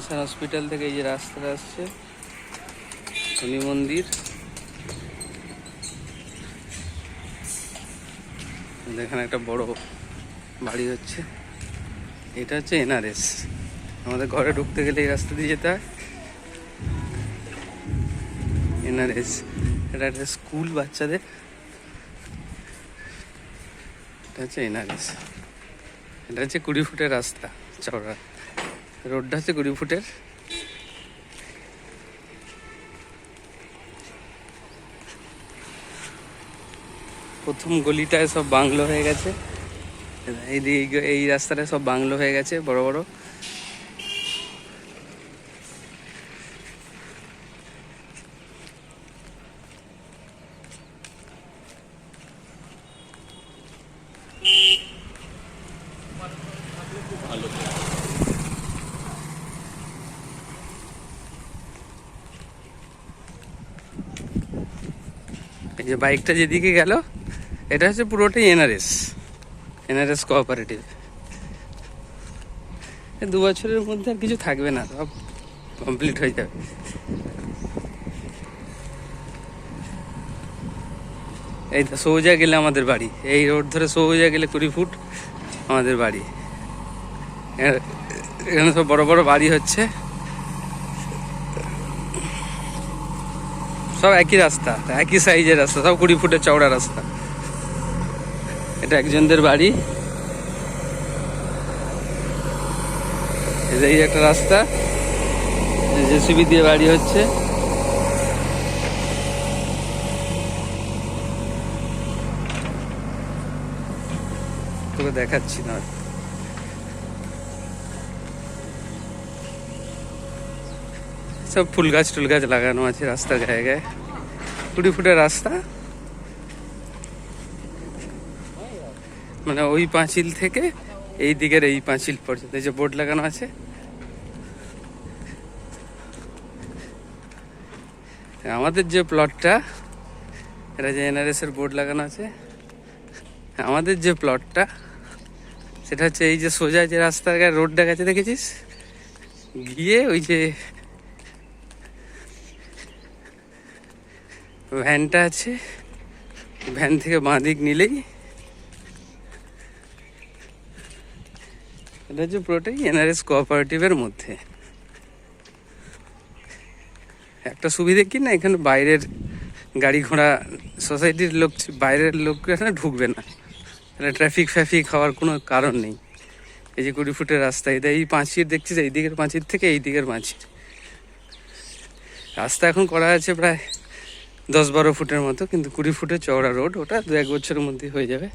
Cancer hospital থেকে এই যে রাস্তাটা আসছে শনি মন্দির। এখানে একটা বড় বাড়ি হচ্ছে, এটা হচ্ছে এনআরএস। আমাদের ঘরে ঢুকতে গেলে এই রাস্তা দিয়ে যেতে হয়। এনআরএস এটা একটা স্কুল বাচ্চাদের, এটা হচ্ছে এনআরএস। এটা হচ্ছে 20 ফুটের রাস্তা চওড়া, রোডটা হচ্ছে 20 ফুটের। প্রথম গলিটায় সব বাংলো হয়ে গেছে, এই রাস্তাটা সব বাংলো হয়ে গেছে বড় বড়। এই যে বাইকটা যেদিকে গেল এটা হচ্ছে পুরোটাই এনআরএস কোঅপারেটিভ। 2 বছরের মধ্যে আর কিছু থাকবে না, সব কমপ্লিট হয়ে যাবে। এই তো সোজা গেলে আমাদের বাড়ি, এই রোড ধরে সোজা গেলে 20 ফুট আমাদের বাড়ি। এখানে সব বড় বড় বাড়ি হচ্ছে, সব একই রাস্তা, একই সাইজের রাস্তা, সব 20 ফুটের চওড়া রাস্তা। এটা একজনদের বাড়ি, এই একটা রাস্তা, জেসিবি দিয়ে বাড়ি হচ্ছে। তোকে দেখাচ্ছি না, সব ফুল গাছ টুল গাছ লাগানো আছে রাস্তার গায়ে গায়ে। 20 ফুটের রাস্তা, মানে ওই পাঁচিল থেকে এই দিকের এই পাঁচিল পর্যন্ত এই যে বোর্ড লাগানো আছে। আমাদের যে প্লটটা, এটা যে এনআরএস এর বোর্ড লাগানো আছে, আমাদের যে প্লটটা সেটা হচ্ছে এই যে সোজা যে রাস্তার গায়ে রোডটা গেছে দেখেছিস, গিয়ে ওই যে ভ্যানটা আছে, ভ্যান থেকে বাঁ দিক নিলেই এটা হচ্ছে পুরোটাই এনআরএস কোঅপারেটিভের মধ্যে। একটা সুবিধে কি না, এখানে বাইরের গাড়ি ঘোড়া সোসাইটির লোক, বাইরের লোক এখানে ঢুকবে না, তাহলে ট্রাফিক ফ্যাফিক হওয়ার কোনো কারণ নেই। এই যে 20 ফুটের রাস্তা, এটা এই পাঁচির দেখছিস, এই দিকের পাঁচির থেকে এই দিকের পাঁচির রাস্তা এখন করা আছে প্রায় 10-12 ফুটের মতো, কিন্তু 20 ফুটের চওড়া রোড, ওটা 2-1 বছরের মধ্যে হয়ে যাবে।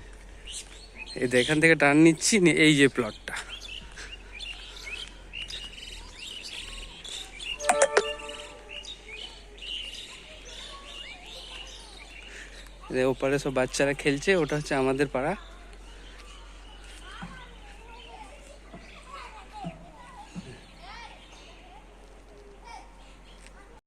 এই এখান থেকে টার্ন নিচ্ছি, এই যে প্লটটা, ওপারে সব বাচ্চারা খেলছে, ওটা হচ্ছে আমাদের পাড়া।